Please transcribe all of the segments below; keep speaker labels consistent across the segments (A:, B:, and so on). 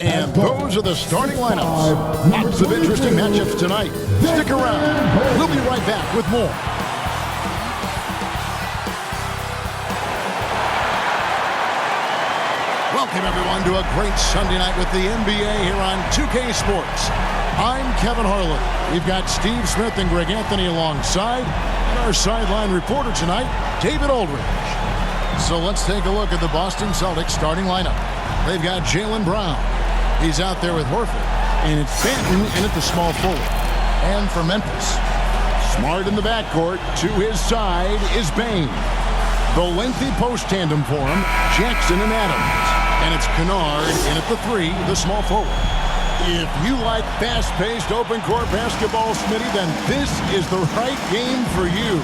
A: And those are the starting lineups. Lots of interesting matchups tonight. Stick around. We'll be right back with more. Welcome, everyone, to a great Sunday night with the NBA here on 2K Sports. I'm Kevin Harlan. We've got Steve Smith and Greg Anthony alongside, and our sideline reporter tonight, David Aldridge. So let's take a look at the Boston Celtics starting lineup. They've got Jaylen Brown. He's out there with Horford, and it's Banton in at the small forward. And for Memphis, Smart in the backcourt. To his side is Bane. The lengthy post tandem for him, Jackson and Adams. And it's Kennard in at the 3, the small forward. If you like fast-paced open-court basketball, Smitty, then this is the right game for you.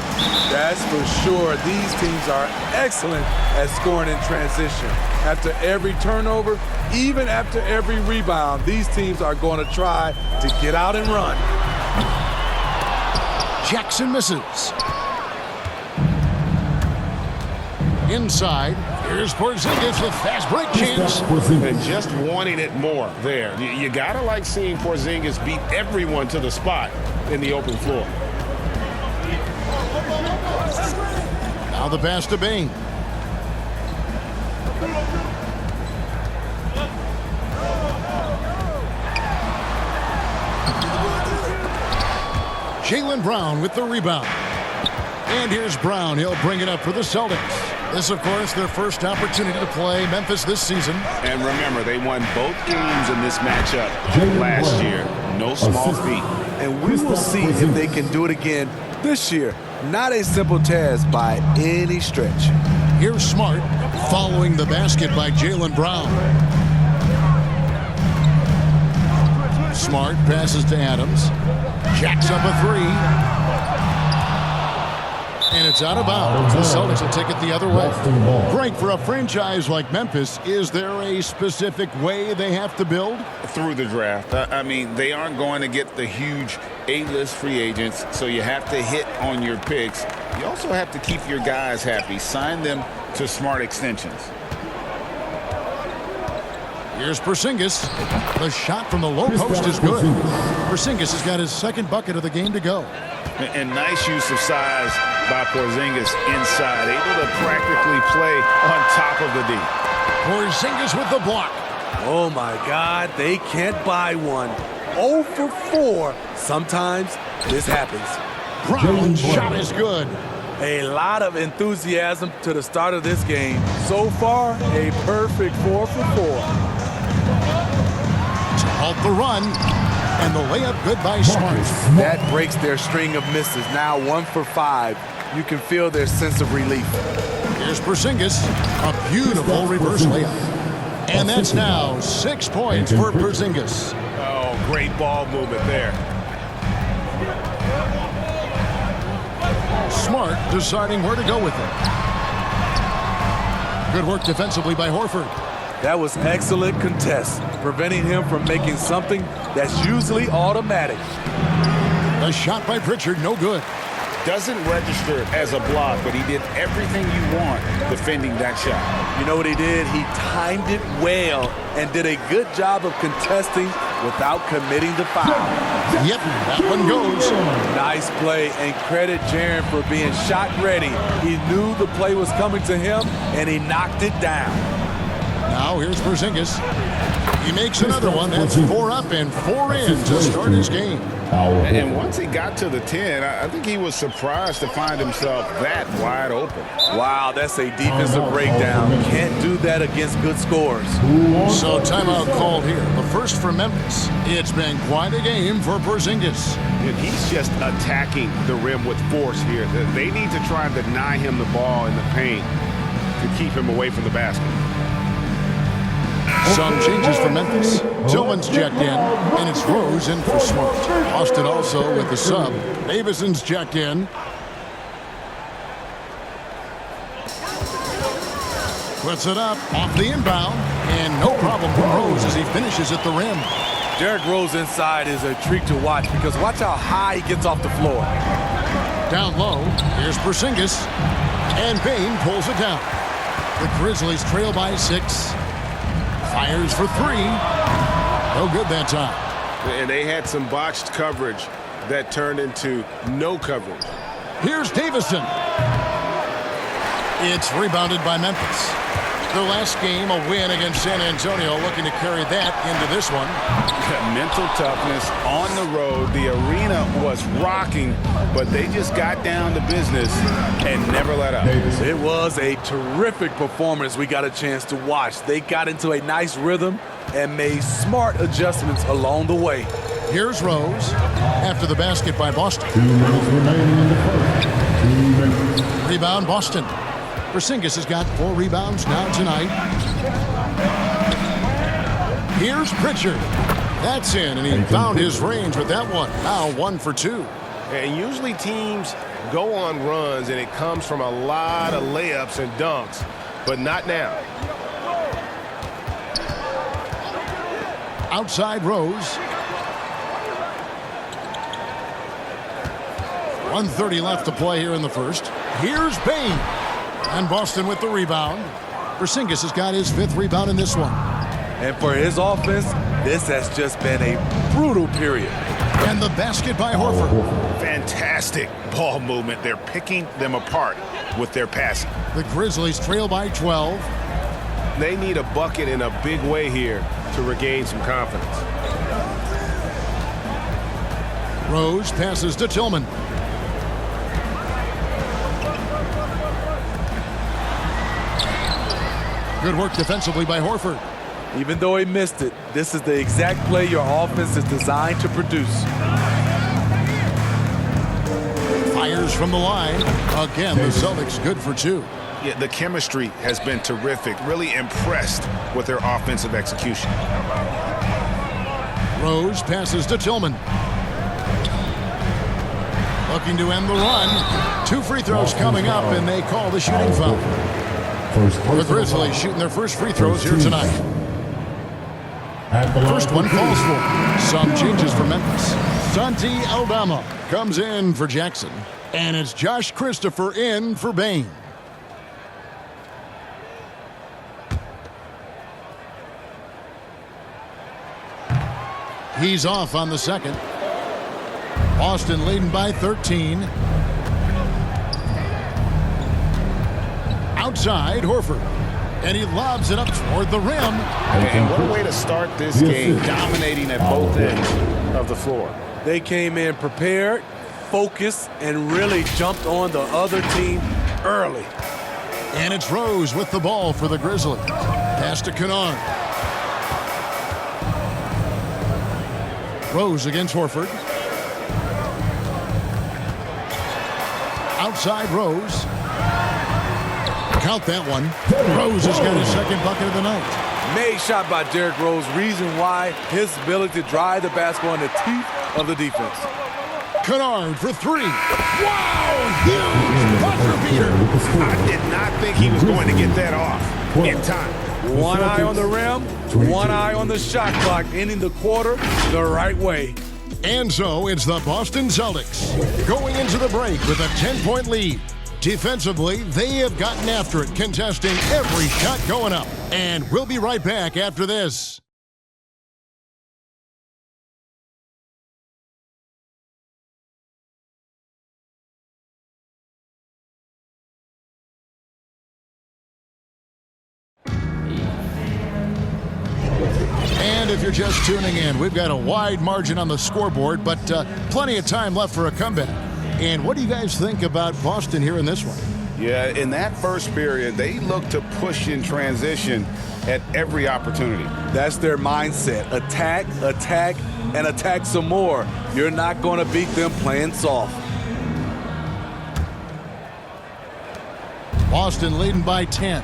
B: That's for sure. These teams are excellent at scoring in transition. After every turnover, even after every rebound, these teams are going to try to get out and run.
A: Jackson misses. Inside, here's Porzingis with fast break chance.
C: And just wanting it more there. You got to like seeing Porzingis beat everyone to the spot in the open floor.
A: Now the pass to Bane. Jaylen Brown with the rebound. And here's Brown. He'll bring it up for the Celtics. This, of course, their first opportunity to play Memphis this season.
C: And remember, they won both games in this matchup last year. No small feat.
B: And we will see if they can do it again this year. Not a simple task by any stretch.
A: Here's Smart following the basket by Jaylen Brown. Smart passes to Adams. Jacks up a 3. And it's out of bounds. The Celtics will take it the other way. Frank, for a franchise like Memphis, is there a specific way they have to build?
C: Through the draft. I mean, they aren't going to get the huge A-list free agents, so you have to hit on your picks. You also have to keep your guys happy. Sign them to smart extensions.
A: Here's Porzingis. The shot from the low post is good. Porzingis has got his second bucket of the game to go.
C: And nice use of size by Porzingis inside, able to practically play on top of the D.
A: Porzingis with the block.
B: Oh, my God, they can't buy one. 0 for 4. Sometimes this happens.
A: Brown's shot is good.
B: A lot of enthusiasm to the start of this game. So far, a perfect 4 for 4.
A: To halt the run. And the layup good by Smart.
B: That breaks their string of misses. Now 1 for 5. You can feel their sense of relief.
A: Here's Porzingis. A beautiful reverse layup. And that's now 6 points for Porzingis.
C: Oh, great ball movement there.
A: Smart deciding where to go with it. Good work defensively by Horford.
B: That was excellent contest, preventing him from making something that's usually automatic.
A: A shot by Pritchard, no good.
C: Doesn't register as a block, but he did everything you want defending that shot.
B: You know what he did? He timed it well and did a good job of contesting without committing the foul.
A: Yep, that one goes.
B: Nice play, and credit Jaren for being shot ready. He knew the play was coming to him, and he knocked it down.
A: Now here's Porzingis. He makes another one. That's 4 up and 4 in to start his game.
C: And once he got to the 10, I think he was surprised to find himself that wide open.
B: Wow, that's a defensive breakdown. Can't do that against good scores.
A: So timeout called here. The first for Memphis. It's been quite a game for Porzingis.
D: And he's just attacking the rim with force here. They need to try and deny him the ball in the paint to keep him away from the basket.
A: Some changes for Memphis. Tillman's checked in, and it's Rose in for Smart. Austin also with the sub. Davison's checked in. Puts it up off the inbound, and no problem for Rose as he finishes at the rim.
B: Derrick Rose inside is a treat to watch because watch how high he gets off the floor.
A: Down low, here's Porzingis, and Bane pulls it down. The Grizzlies trail by 6. Fires for 3. No good that time.
D: And they had some botched coverage that turned into no coverage.
A: Here's Davison. It's rebounded by Memphis. Their last game, a win against San Antonio, looking to carry that into this one.
C: Mental toughness on the road. The arena was rocking, but they just got down to business and never let up.
B: It was a terrific performance we got a chance to watch. They got into a nice rhythm and made smart adjustments along the way.
A: Here's Rose after the basket by Boston. Rebound Boston. Porzingis has got 4 rebounds now tonight. Here's Pritchard. That's in, and he found his range with that one. Now 1 for 2.
D: And usually teams go on runs, and it comes from a lot of layups and dunks, but not now.
A: Outside Rose. 1:30 left to play here in the first. Here's Bane. And Boston with the rebound. Porzingis has got his 5th rebound in this one.
B: And for his offense, this has just been a brutal period.
A: And the basket by Horford.
C: Fantastic ball movement. They're picking them apart with their passing.
A: The Grizzlies trail by 12.
D: They need a bucket in a big way here to regain some confidence.
A: Rose passes to Tillman. Good work defensively by Horford.
B: Even though he missed it, this is the exact play your offense is designed to produce.
A: Fires from the line. Again, the Celtics good for 2.
C: Yeah, the chemistry has been terrific. Really impressed with their offensive execution.
A: Rose passes to Tillman. Looking to end the run. 2 free throws coming up, and they call the shooting foul. The Grizzlies shooting their first free throws here tonight. First one calls for. Some changes for Memphis. Santi Aldama comes in for Jackson. And it's Josh Christopher in for Bane. He's off on the second. Boston leading by 13. Outside, Horford. And he lobs it up toward the rim.
C: And what a way to start this game, dominating at both ends of the floor.
B: They came in prepared, focused, and really jumped on the other team early.
A: And it's Rose with the ball for the Grizzlies. Pass to Kennard. Rose against Horford. Outside Rose. Count that one. Rose has got his second bucket of the night.
B: Made shot by Derrick Rose. Reason why his ability to drive the basketball in the teeth of the defense.
A: Kennard for 3. Wow! Huge buzzer beater.
C: I did not think he was going to get that off in time.
B: One eye on the rim, one eye on the shot clock, ending the quarter the right way.
A: And so it's the Boston Celtics going into the break with a 10-point lead. Defensively, they have gotten after it, contesting every shot going up. And we'll be right back after this. And if you're just tuning in, we've got a wide margin on the scoreboard, but plenty of time left for a comeback. And what do you guys think about Boston here in this one?
C: Yeah, in that first period, they look to push in transition at every opportunity.
B: That's their mindset. Attack, attack, and attack some more. You're not going to beat them playing soft.
A: Boston leading by 10.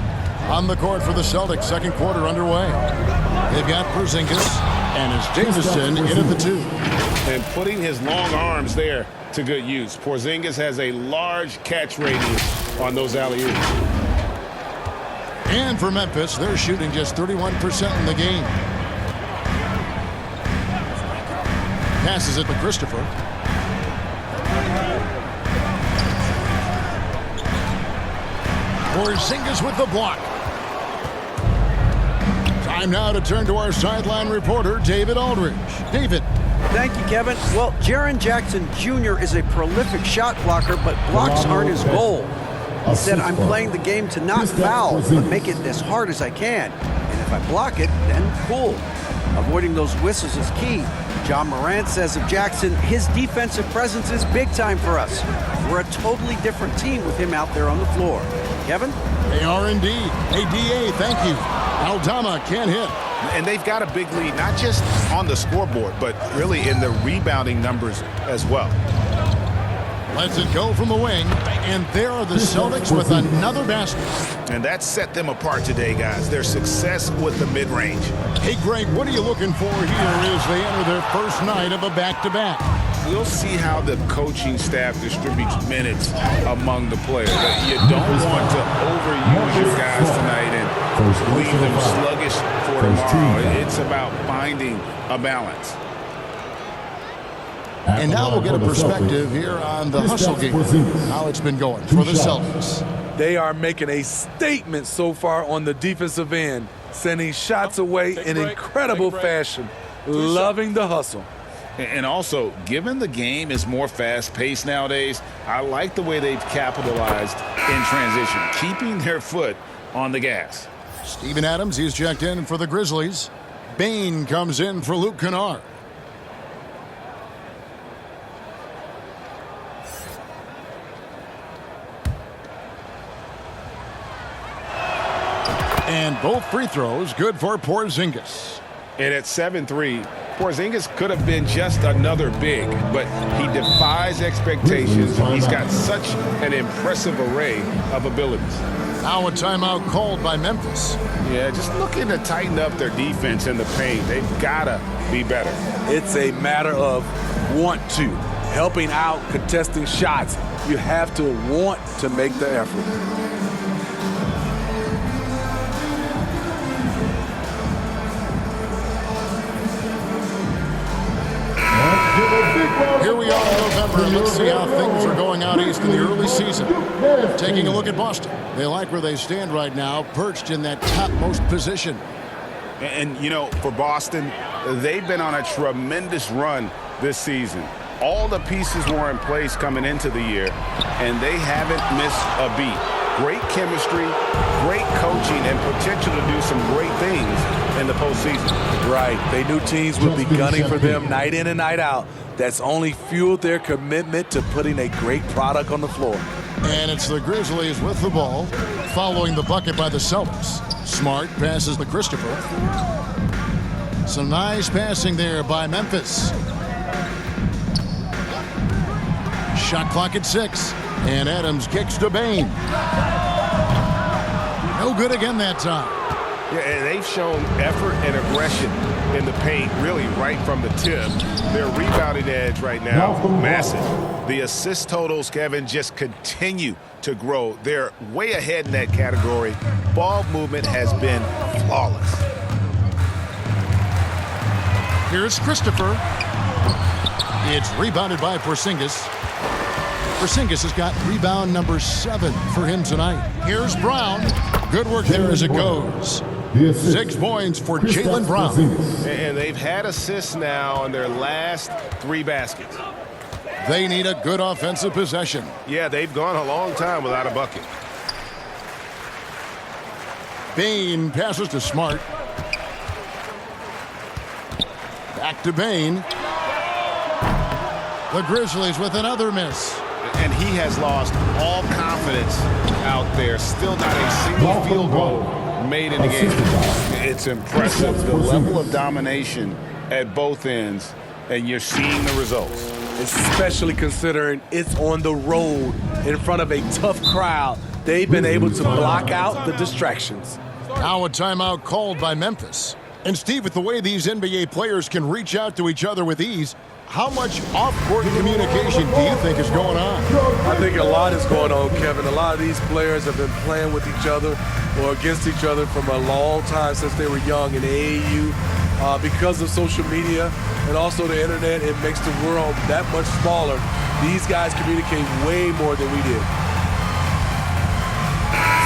A: On the court for the Celtics, second quarter underway. They've got Porzingis and his Jameson in at the 2.
C: And putting his long arms there to good use. Porzingis has a large catch radius on those alley-oops.
A: And for Memphis, they're shooting just 31% in the game. Passes it to Christopher. Porzingis with the block. Time now to turn to our sideline reporter, David Aldridge. David.
E: Thank you, Kevin. Well, Jaren Jackson Jr. is a prolific shot blocker, but blocks aren't his goal. He said, I'm playing the game to not foul, but make it as hard as I can. And if I block it, then cool. Avoiding those whistles is key. John Morant says of Jackson, his defensive presence is big time for us. We're a totally different team with him out there on the floor. Kevin?
A: They are indeed. Hey, DA, thank you. Aldama can't hit.
C: And they've got a big lead, not just on the scoreboard, but really in the rebounding numbers as well.
A: Lets it go from the wing, and there are the Celtics with another basket.
C: And that set them apart today, guys. Their success with the mid-range.
A: Hey, Greg, what are you looking for here as they enter their first night of a back-to-back?
C: We'll see how the coaching staff distributes minutes among the players. You don't want to overuse your guys tonight and leave them sluggish for tomorrow. It's about finding a balance.
A: And now we'll get a perspective here on the hustle game, how it's been going for the Celtics.
B: They are making a statement so far on the defensive end, sending shots away in incredible fashion, loving the hustle.
C: And also, given the game is more fast-paced nowadays, I like the way they've capitalized in transition, keeping their foot on the gas.
A: Steven Adams, he's checked in for the Grizzlies. Bain comes in for Luke Kennard. And both free throws good for Porzingis.
D: And at 7-3, Porzingis could have been just another big, but he defies expectations. He's got such an impressive array of abilities.
A: Now a timeout called by Memphis.
D: Yeah, just looking to tighten up their defense in the paint. They've got to be better.
B: It's a matter of want to, helping out, contesting shots. You have to want to make the effort.
A: Here we are in November, and let's see how things are going out east in the early season. Taking a look at Boston. They like where they stand right now, perched in that topmost position.
D: And, you know, for Boston, they've been on a tremendous run this season. All the pieces were in place coming into the year, and they haven't missed a beat. Great chemistry, great coaching, and potential to do some great things in the postseason.
B: Right. They knew teams would be gunning for them night in and night out. That's only fueled their commitment to putting a great product on the floor.
A: And it's the Grizzlies with the ball, following the bucket by the Celtics. Smart passes to Christopher. Some nice passing there by Memphis. Shot clock at 6. And Adams kicks to Bain. No good again that time.
D: Yeah, and they've shown effort and aggression in the paint, really right from the tip. Their rebounding edge right now, massive. The assist totals, Kevin, just continue to grow. They're way ahead in that category. Ball movement has been flawless.
A: Here's Christopher. It's rebounded by Porzingis. Porzingis has got rebound number 7 for him tonight. Here's Brown. Good work there as it goes. 6 points for Jaylen Brown.
D: And they've had assists now in their last 3 baskets.
A: They need a good offensive possession.
D: Yeah, they've gone a long time without a bucket.
A: Bain passes to Smart. Back to Bain. The Grizzlies with another miss.
D: And he has lost all confidence out there. Still not a single field goal made in the game. It's impressive, the level of domination at both ends, and you're seeing the results.
B: Especially considering it's on the road in front of a tough crowd. They've been able to block out the distractions.
A: Now a timeout called by Memphis. And Steve, with the way these NBA players can reach out to each other with ease, how much off-court communication do you think is going on?
B: I think a lot is going on, Kevin. A lot of these players have been playing with each other or against each other from a long time since they were young in the AAU. Because of social media and also the internet, it makes the world that much smaller. These guys communicate way more than we did.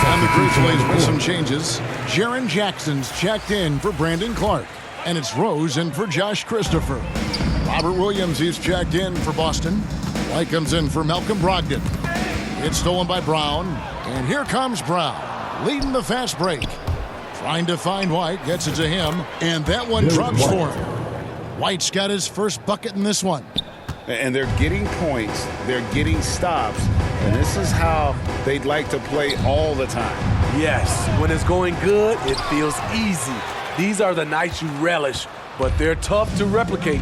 A: And the Grizzlies with some changes. Jaren Jackson's checked in for Brandon Clark. And it's Rose in for Josh Christopher. Robert Williams, he's checked in for Boston. White comes in for Malcolm Brogdon. It's stolen by Brown. And here comes Brown, leading the fast break. Trying to find White, gets it to him. And that one drops for him. White's got his first bucket in this one.
D: And they're getting points, they're getting stops, and this is how they'd like to play all the time.
B: Yes, when it's going good, it feels easy. These are the nights you relish, but they're tough to replicate.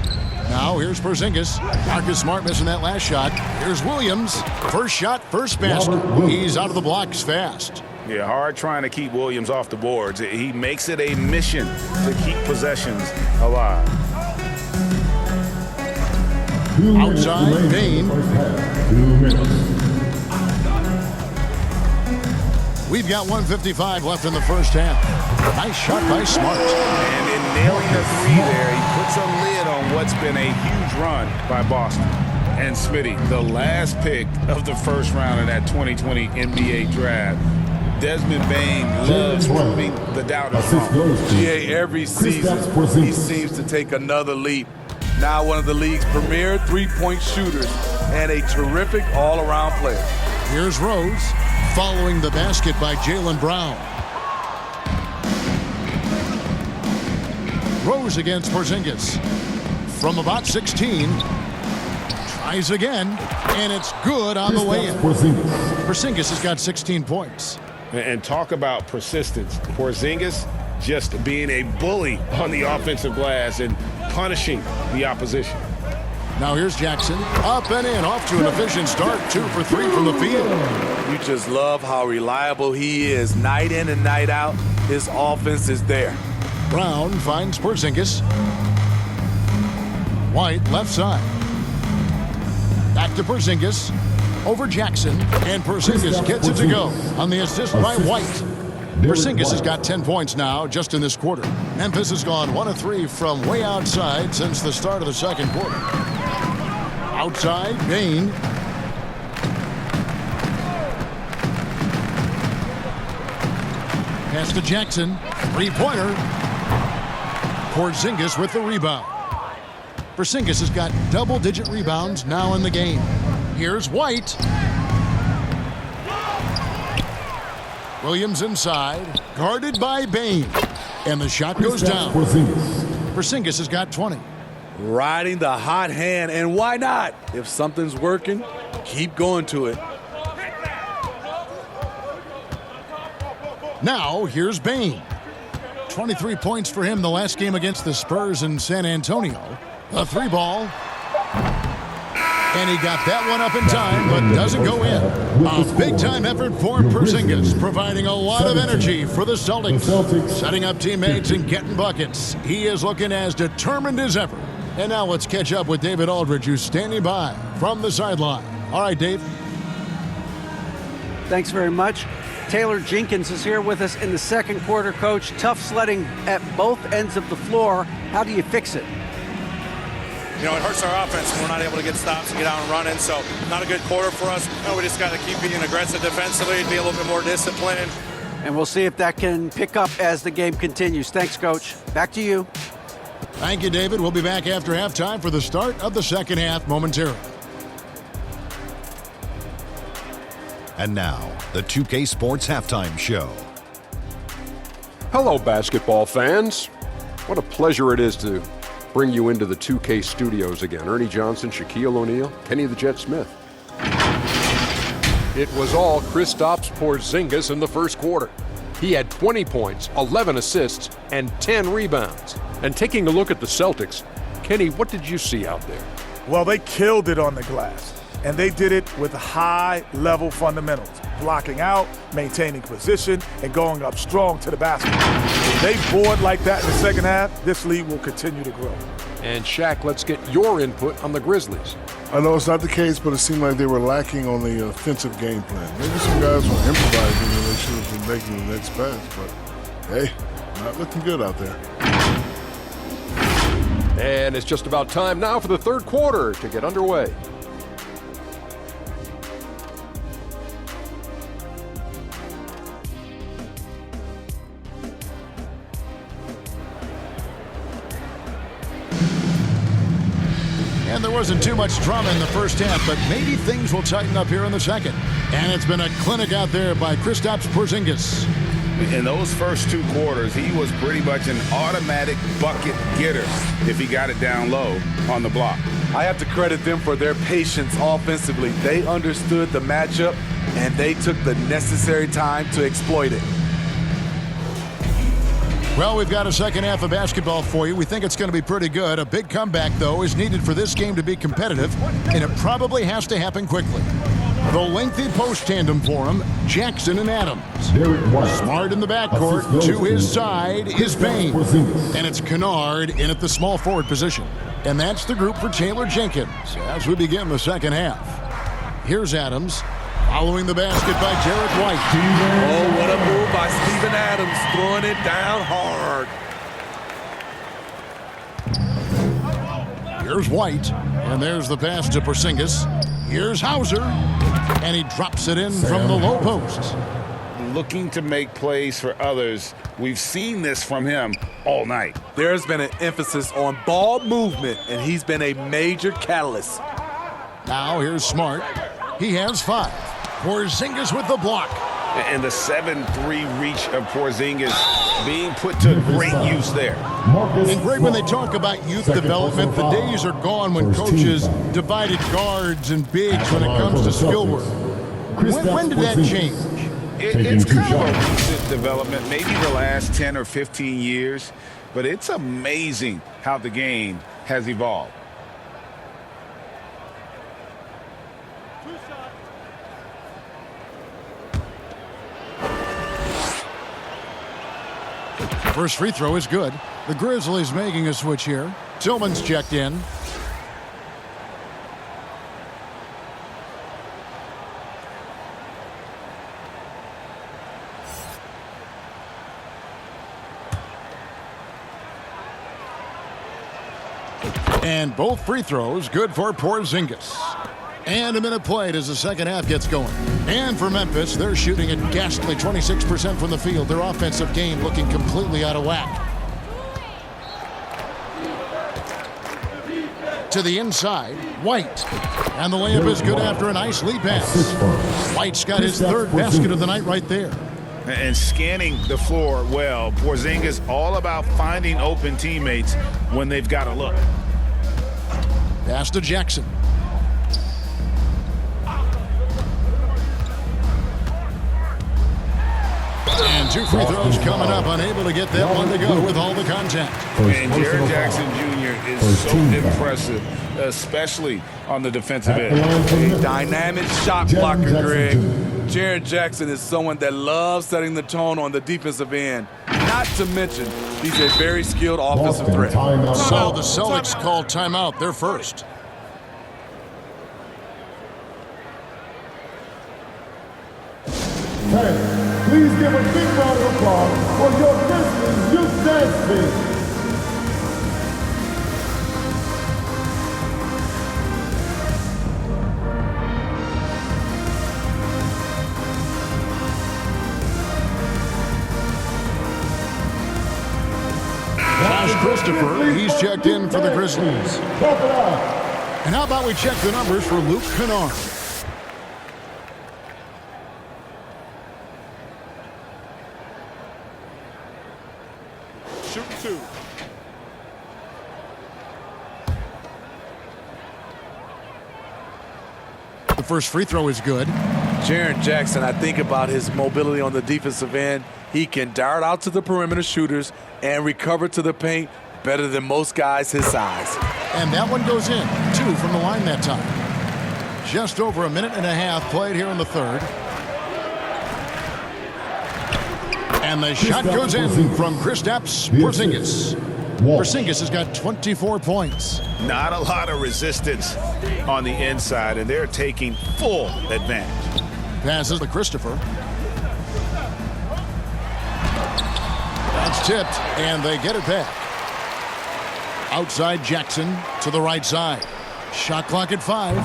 A: Now here's Porzingis. Marcus Smart missing that last shot. Here's Williams. First shot, first basket. He's out of the blocks fast.
D: Yeah, hard trying to keep Williams off the boards. He makes it a mission to keep possessions alive.
A: Outside, Bain. We've got 1:55 left in the first half. Nice shot by Smart.
D: And in nailing the three there, he puts a lid on what's been a huge run by Boston. And Smitty, the last pick of the first round of that 2020 NBA draft. Desmond Bain loves proving the doubters wrong.
B: GA, every season, he seems to take another leap. Now one of the league's premier three-point shooters and a terrific all-around player.
A: Here's Rose, following the basket by Jaylen Brown. Rose against Porzingis. From about 16, tries again, and it's good on the way in. Porzingis has got 16 points.
D: And talk about persistence. Porzingis just being a bully on the offensive glass and punishing the opposition.
A: Now here's Jackson, up and in, off to an efficient start, 2 for 3 from the field.
B: You just love how reliable he is. Night in and night out, his offense is there.
A: Brown finds Porzingis. White left side. Back to Porzingis. Over Jackson, and Porzingis gets it to go on the assist by White. Porzingis has got 10 points now just in this quarter. Memphis has gone 1 of 3 from way outside since the start of the second quarter. Outside, Bain. Pass to Jackson. Three-pointer. Porzingis with the rebound. Porzingis has got double-digit rebounds now in the game. Here's White. Williams inside, guarded by Bain. And the shot goes down. Porzingis has got 20.
B: Riding the hot hand, and why not? If something's working, keep going to it.
A: Now, here's Bain. 23 points for him the last game against the Spurs in San Antonio. A three ball. And he got that one up in time, but doesn't go in. A big-time effort for Porzingis, providing a lot of energy for the Celtics. Setting up teammates and getting buckets. He is looking as determined as ever. And now let's catch up with David Aldridge, who's standing by from the sideline. All right, Dave.
E: Thanks very much. Taylor Jenkins is here with us in the second quarter, Coach. Tough sledding at both ends of the floor. How do you fix it?
F: You know, it hurts our offense when we're not able to get stops and get out and running. So not a good quarter for us. We just got to keep being aggressive defensively, be a little bit more disciplined.
E: And we'll see if that can pick up as the game continues. Thanks, Coach. Back to you.
A: Thank you, David. We'll be back after halftime for the start of the second half momentarily.
G: And now, the 2K Sports Halftime Show.
H: Hello, basketball fans. What a pleasure it is to bring you into the 2K studios again. Ernie Johnson, Shaquille O'Neal, Kenny the Jet Smith. It was all Kristaps Porzingis in the first quarter. He had 20 points, 11 assists, and 10 rebounds. And taking a look at the Celtics, Kenny, what did you see out there?
I: Well, they killed it on the glass, and they did it with high-level fundamentals, blocking out, maintaining position, and going up strong to the basket. If they board like that in the second half, this league will continue to grow.
H: And Shaq, let's get your input on the Grizzlies.
J: I know it's not the case, but it seemed like they were lacking on the offensive game plan. Maybe some guys were improvising and they should have been making the next pass, but hey, not looking good out there.
H: And it's just about time now for the third quarter to get underway.
A: And there wasn't too much drama in the first half, but maybe things will tighten up here in the second. And it's been a clinic out there by Kristaps Porzingis.
C: In those first 2 quarters, he was pretty much an automatic bucket getter if he got it down low on the block.
B: I have to credit them for their patience offensively. They understood the matchup, and they took the necessary time to exploit it.
A: Well, we've got a second half of basketball for you. We think it's going to be pretty good. A big comeback, though, is needed for this game to be competitive, and it probably has to happen quickly. The lengthy post tandem for him, Jackson and Adams. Smart in the backcourt. To his side is Bain. And it's Kennard in at the small forward position. And that's the group for Taylor Jenkins as we begin the second half. Here's Adams. Following the basket by Jarrett White.
B: Oh, what a move by Steven Adams, throwing it down hard.
A: Here's White, and there's the pass to Porzingis. Here's Hauser, and he drops it in from the low post.
C: Looking to make plays for others. We've seen this from him all night.
B: There's been an emphasis on ball movement, and he's been a major catalyst.
A: Now here's Smart. He has 5. Porzingis with the block.
C: And the 7-3 reach of Porzingis being put to great use there.
A: And Greg, when they talk about youth development, the days are gone when coaches divided guards and bigs when it comes to skill work. When did that change?
C: It's kind of a recent development, maybe the last 10 or 15 years, but it's amazing how the game has evolved.
A: First free throw is good. The Grizzlies making a switch here. Tillman's checked in. And both free throws good for Porzingis. And a minute played as the second half gets going. And for Memphis, they're shooting at ghastly 26% from the field. Their offensive game looking completely out of whack. To the inside, White. And the layup is good after a nice lead pass. White's got his 3rd basket of the night right there.
C: And scanning the floor well. Porzingis all about finding open teammates when they've got a look.
A: Pass to Jackson. And 2 free throws coming up, unable to get that one to go with all the contact.
C: And Jared Jackson Jr. is so impressive, especially on the defensive end.
B: A dynamic shot blocker, Greg. Jared Jackson is someone that loves setting the tone on the defensive end. Not to mention, he's a very skilled offensive threat.
A: So the Celtics call timeout. They're first.
K: Please give a big round of applause for your Grizzlies youth dance team.
A: Josh Christopher, he's checked in for the Grizzlies. And how about we check the numbers for Luke Kennard? first free throw is good.
B: Jaren Jackson, I think about his mobility on the defensive end. He can dart out to the perimeter shooters and recover to the paint better than most guys his size.
A: And that one goes in. 2 from the line that time. Just over a minute and a half played here in the third. And the shot goes in from Kristaps Porzingis. Porzingis has got 24 points.
D: Not a lot of resistance on the inside, and they're taking full advantage.
A: Passes to Christopher. That's tipped, and they get it back. Outside Jackson to the right side. Shot clock at 5.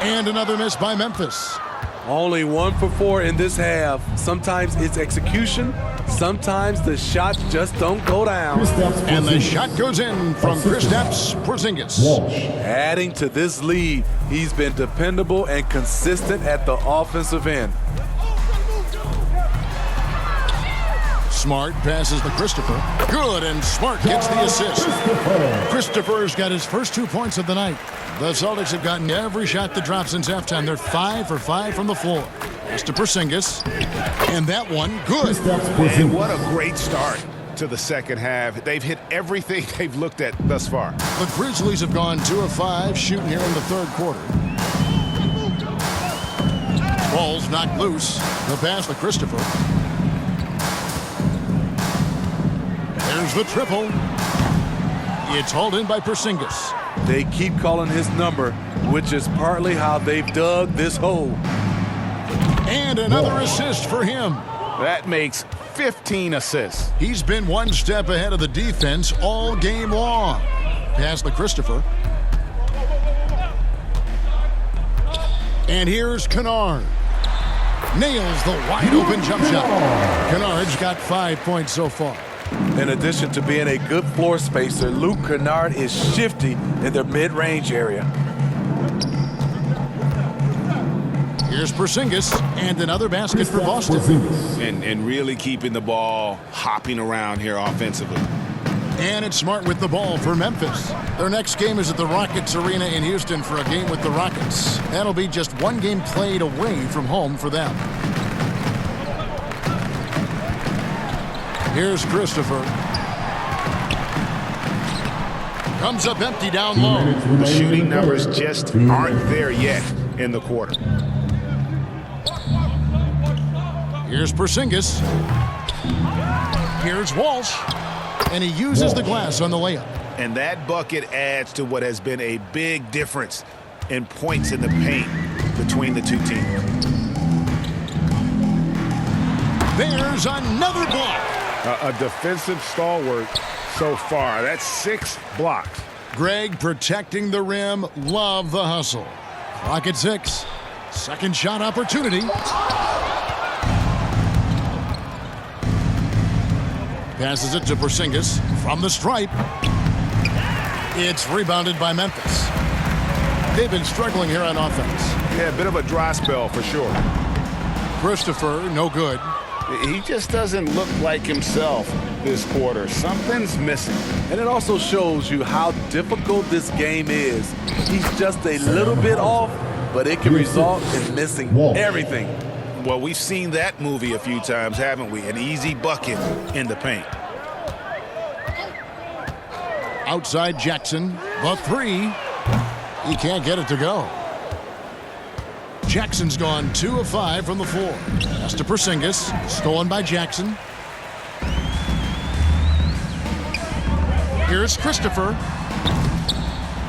A: And another miss by Memphis.
B: Only 1 for 4 in this half. Sometimes it's execution. Sometimes the shots just don't go down.
A: And the shot goes in from Kristaps Porzingis.
B: Adding to this lead, he's been dependable and consistent at the offensive end.
A: Smart passes to Christopher. Good, and Smart gets the assist. Christopher's got his first 2 points of the night. The Celtics have gotten every shot that dropped since halftime. They're 5 for 5 from the floor. Pass to Porzingis. And that one, good.
D: And what a great start to the second half. They've hit everything they've looked at thus far.
A: The Grizzlies have gone 2 of 5 shooting here in the third quarter. Ball's knocked loose. The pass to Christopher. There's the triple. It's hauled in by Porzingis.
B: They keep calling his number, which is partly how they've dug this hole.
A: And another assist for him.
D: That makes 15 assists.
A: He's been one step ahead of the defense all game long. Pass to Christopher. And here's Kennard. Nails the wide open jump shot. Kennard's got 5 points so far.
B: In addition to being a good floor spacer, Luke Kennard is shifty in the mid-range area.
A: Here's Porzingis, and another basket for Boston.
D: And really keeping the ball hopping around here offensively.
A: And it's Smart with the ball for Memphis. Their next game is at the Rockets Arena in Houston for a game with the Rockets. That'll be just one game played away from home for them. Here's Christopher. Comes up empty down low.
D: The shooting numbers just aren't there yet in the quarter.
A: Here's Porzingis. Here's Walsh. And he uses the glass on the layup.
D: And that bucket adds to what has been a big difference in points in the paint between the two teams.
A: There's another block.
D: A defensive stalwart so far. That's 6 blocks.
A: Greg protecting the rim. Love the hustle. Clock at 6. Second shot opportunity. Passes it to Porzingis from the stripe. It's rebounded by Memphis. They've been struggling here on offense.
D: Yeah, a bit of a dry spell for sure.
A: Christopher, no good.
D: He just doesn't look like himself this quarter. Something's missing.
B: And it also shows you how difficult this game is. He's just a little bit off, but it can result in missing everything.
D: Well, we've seen that movie a few times, haven't we? An easy bucket in the paint.
A: Outside Jackson, the 3. He can't get it to go. Jackson's gone 2 of 5 from the floor. Pass to Porzingis, stolen by Jackson. Here's Christopher.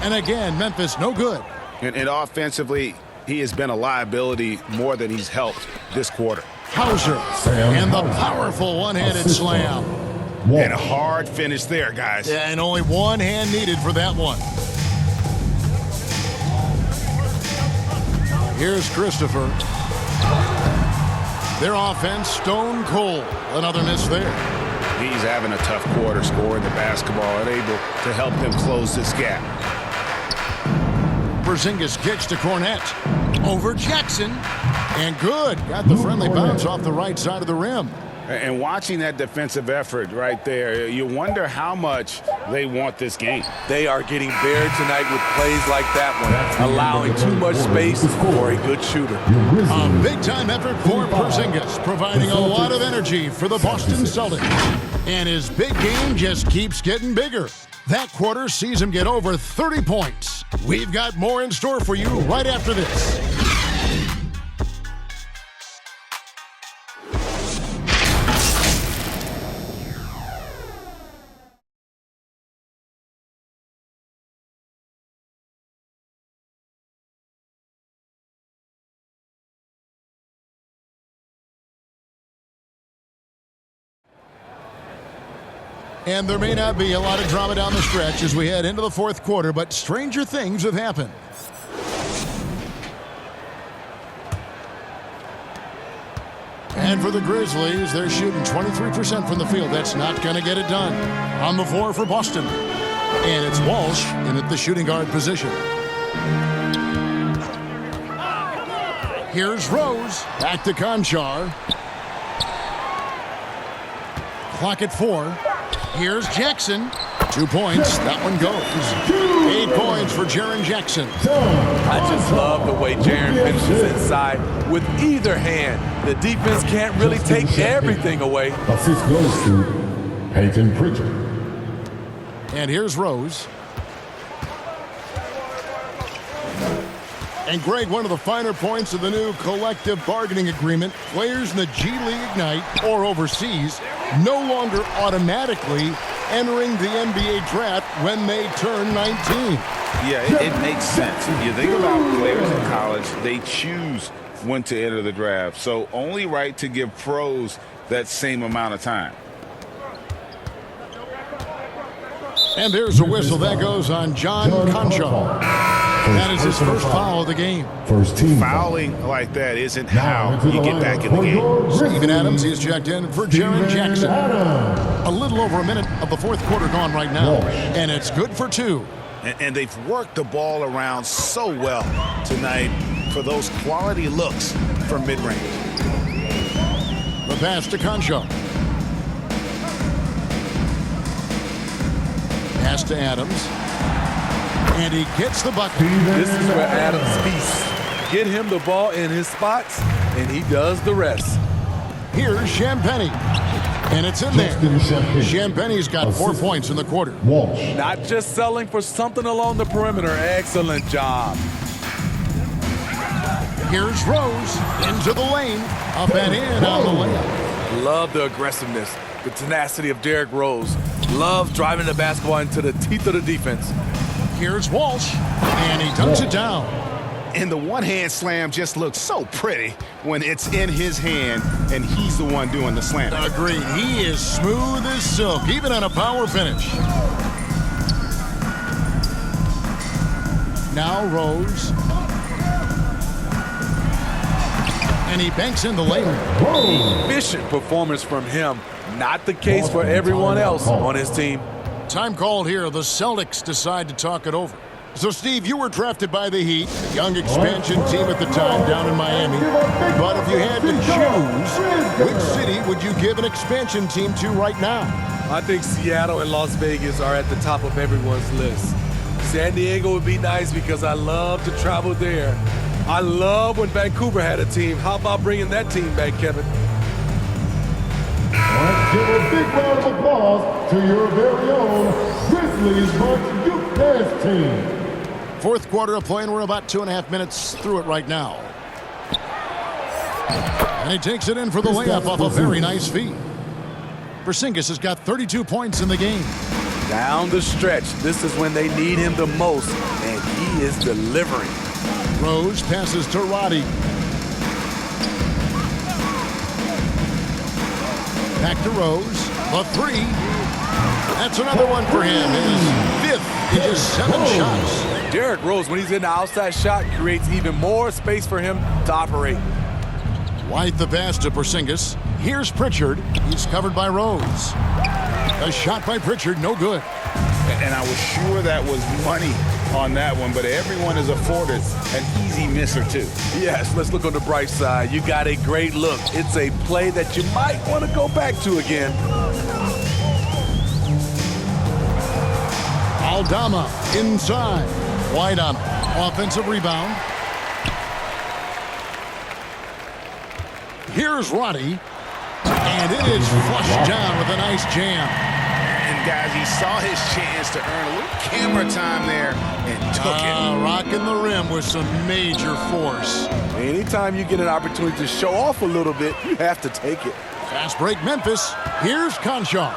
A: And again, Memphis, no good.
D: And offensively, he has been a liability more than he's helped this quarter.
A: Hauser, and the powerful one-handed slam.
D: And a hard finish there, guys.
A: Yeah, and only one hand needed for that one. Here's Christopher. Their offense stone cold. Another miss there.
D: He's having a tough quarter scoring the basketball and able to help them close this gap.
A: Porzingis kicks to Cornette. Over Jackson. And good. Got the friendly bounce off the right side of the rim.
D: And watching that defensive effort right there, you wonder how much they want this game.
B: They are getting buried tonight with plays like that one, allowing too much space for a good shooter.
A: A big-time effort for Porzingis, providing a lot of energy for the Boston Celtics. And his big game just keeps getting bigger. That quarter sees him get over 30 points. We've got more in store for you right after this. And there may not be a lot of drama down the stretch as we head into the fourth quarter, but stranger things have happened. And for the Grizzlies, they're shooting 23% from the field. That's not going to get it done. On the floor for Boston. And it's Walsh in at the shooting guard position. Here's Rose. Back to Conchar. Clock at 4. Here's Jackson. 2 points. That one goes. 8 points for Jaren Jackson.
B: I just love the way Jaren finishes inside with either hand. The defense can't really take everything away.
K: Assist goes to Peyton Pritchard.
A: And here's Rose. And Greg, one of the finer points of the new collective bargaining agreement, players in the G League Ignite or overseas no longer automatically entering the NBA draft when they turn 19.
C: Yeah, it makes sense. You think about players in college, they choose when to enter the draft. So only right to give pros that same amount of time.
A: And there's a whistle that goes on John Conchar. That is his first foul of the game.
J: First team
D: Fouling like that isn't how you get back in the game.
A: Steven Adams, he's checked in for Jaren Jackson. A little over a minute of the fourth quarter gone right now, and it's good for 2.
D: And they've worked the ball around so well tonight for those quality looks from mid-range.
A: The pass to Conchar. Pass to Adams. And he gets the bucket.
B: This is where Adams feasts. Get him the ball in his spots, and he does the rest.
A: Here's Champagnie. And it's in there. Champagnie's got 4 points in the quarter.
B: Not just selling for something along the perimeter. Excellent job.
A: Here's Rose into the lane. Up and in on the layup.
B: Love the aggressiveness, the tenacity of Derrick Rose. Loves driving the basketball into the teeth of the defense.
A: Here's Walsh, and he dunks it down.
D: And the one-hand slam just looks so pretty when it's in his hand and he's the one doing the slam.
A: Agreed. He is smooth as silk, even on a power finish. Now Rose. And he banks in the lane.
B: Efficient performance from him. Not the case for everyone else on his team.
A: Time called here. The Celtics decide to talk it over. So, Steve, you were drafted by the Heat, a young expansion team at the time down in Miami. But if you had to choose, which city would you give an expansion team to right now?
B: I think Seattle and Las Vegas are at the top of everyone's list. San Diego would be nice because I love to travel there. I love when Vancouver had a team. How about bringing that team back, Kevin?
K: Let's give a big round of applause to your very own Grizzlies GCash team.
A: Fourth quarter of play, and we're about 2.5 minutes through it right now. And he takes it in for the layup off a very nice feed. Porzingis has got 32 points in the game.
B: Down the stretch, this is when they need him the most, and he is delivering.
A: Rose passes to Roddy. Back to Rose. The 3. That's another one for him. His 5th in just 7 shots.
B: Derrick Rose, when he's in the outside shot, creates even more space for him to operate.
A: White the pass to Porzingis. Here's Pritchard. He's covered by Rose. A shot by Pritchard, no good.
C: And I was sure that was money on that one, but everyone is afforded an easy miss or two.
B: Yes, let's look on the bright side. You got a great look. It's a play that you might want to go back to again.
A: Aldama inside. Wide on him. Offensive rebound. Here's Roddy. And it is flushed down with a nice jam.
C: And guys, he saw his chance to earn a little camera time there and took it.
A: Rocking the rim with some major force.
B: Anytime you get an opportunity to show off a little bit, you have to take it.
A: Fast break Memphis. Here's Conchar.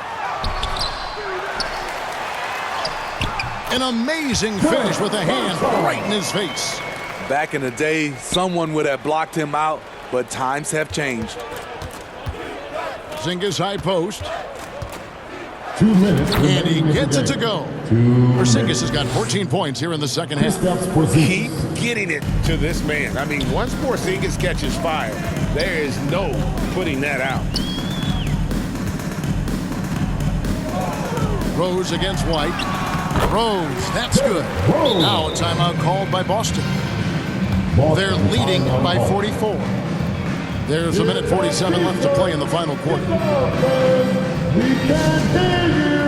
A: An amazing finish with a hand right in his face.
B: Back in the day, someone would have blocked him out, but times have changed.
A: Zingas high post.
K: 2 minutes.
A: And he gets it to go. Porzingis has got 14 points here in the second half.
C: Keep getting it to this man. I mean, once Porzingis catches fire, there is no putting that out.
A: Rose against White. Rose, that's good. Now a timeout called by Boston. They're leading by 44. There's a minute 47 left to play in the final quarter.
K: We can't hear you.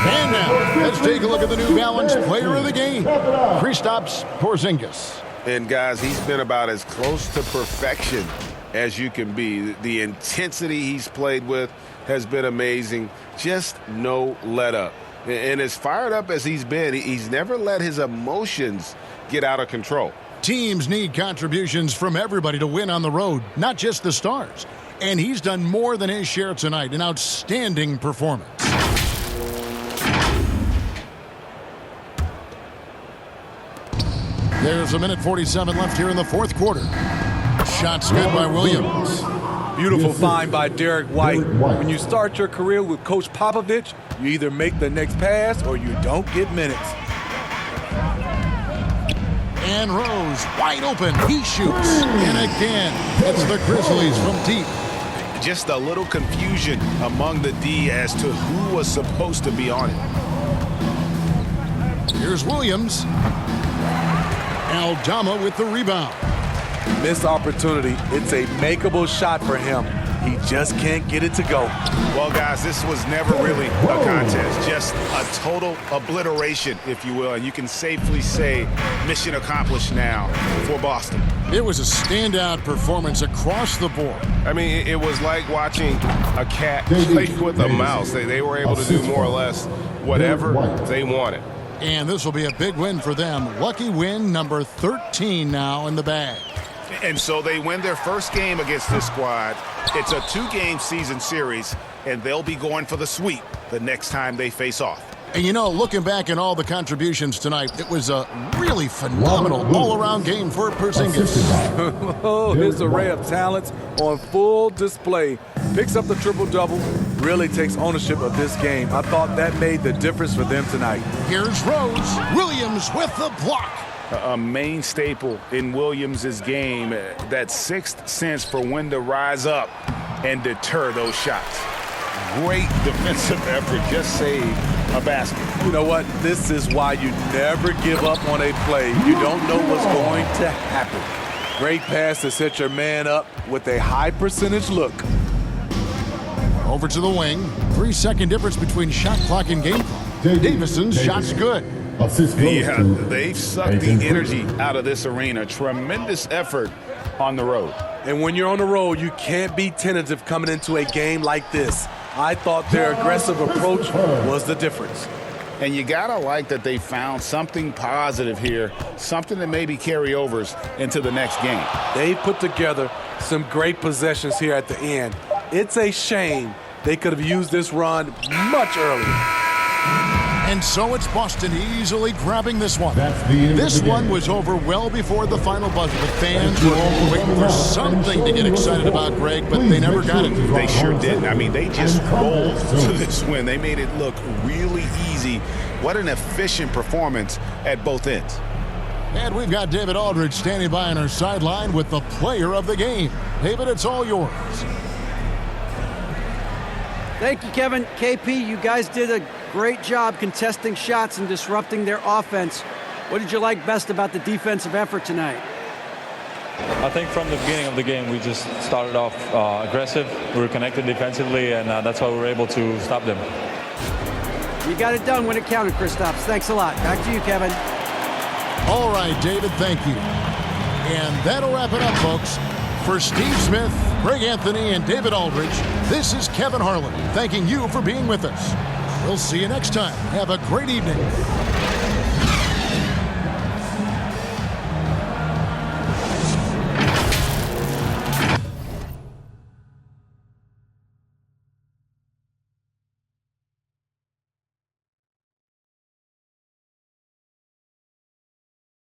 A: And now, let's take a look at the New Balance player of the game, Kristaps Porzingis.
D: And guys, he's been about as close to perfection as you can be. The intensity he's played with has been amazing. Just no let up. And as fired up as he's been, he's never let his emotions get out of control.
A: Teams need contributions from everybody to win on the road, not just the stars. And he's done more than his share tonight. An outstanding performance. There's a minute 47 left here in the fourth quarter. Shots good by Williams.
B: Beautiful find by Derek White. When you start your career with Coach Popovich, you either make the next pass or you don't get minutes.
A: And Rose wide open. He shoots. And again, it's the Grizzlies from deep.
D: Just a little confusion among the D as to who was supposed to be on it.
A: Here's Williams. Aldama with the rebound.
B: Missed opportunity. It's a makeable shot for him. He just can't get it to go.
D: Well, guys, this was never really a contest. Just a total obliteration, if you will. And you can safely say mission accomplished now for Boston.
A: It was a standout performance across the board.
L: I mean, it was like watching a cat play with a mouse. They were able to do more or less whatever they wanted.
A: And this will be a big win for them. Lucky win number 13 now in the bag.
D: And so they win their first game against this squad. It's a 2-game season series, and they'll be going for the sweep the next time they face off.
A: And you know, looking back at all the contributions tonight, it was a really phenomenal all-around game for Porzingis.
B: Oh, his array of talents on full display. Picks up the triple-double, really takes ownership of this game. I thought that made the difference for them tonight.
A: Here's Rose. Williams with the block.
D: A main staple in Williams' game, that sixth sense for when to rise up and deter those shots. Great defensive effort, just saved a basket.
B: You know what? This is why you never give up on a play. You don't know what's going to happen. Great pass to set your man up with a high percentage look.
A: Over to the wing. 3-second difference between shot clock and game clock. Davison's shot's good.
D: Yeah, they've sucked the energy out of this arena. Tremendous effort on the road.
B: And when you're on the road, you can't be tentative coming into a game like this. I thought their aggressive approach was the difference.
C: And you gotta like that they found something positive here, something that maybe carry overs into the next game.
B: They put together some great possessions here at the end. It's a shame they could have used this run much earlier.
A: And so it's Boston easily grabbing this one. This one was over well before the final buzzer. The fans were waiting for something to get excited about, Greg, but they never got it.
D: They sure didn't. I mean, they just rolled to this win. They made it look really easy. What an efficient performance at both ends.
A: And we've got David Aldridge standing by on our sideline with the player of the game. David, it's all yours.
E: Thank you, Kevin. KP, you guys did a great job contesting shots and disrupting their offense. What did you like best about the defensive effort tonight?
M: I think from the beginning of the game, we just started off aggressive. We were connected defensively, and that's why we were able to stop them.
E: You got it done when it counted, Kristaps. Thanks a lot. Back to you, Kevin.
A: All right, David, thank you. And that'll wrap it up, folks. For Steve Smith, Greg Anthony, and David Aldridge, this is Kevin Harlan thanking you for being with us. We'll see you next time. Have a great evening.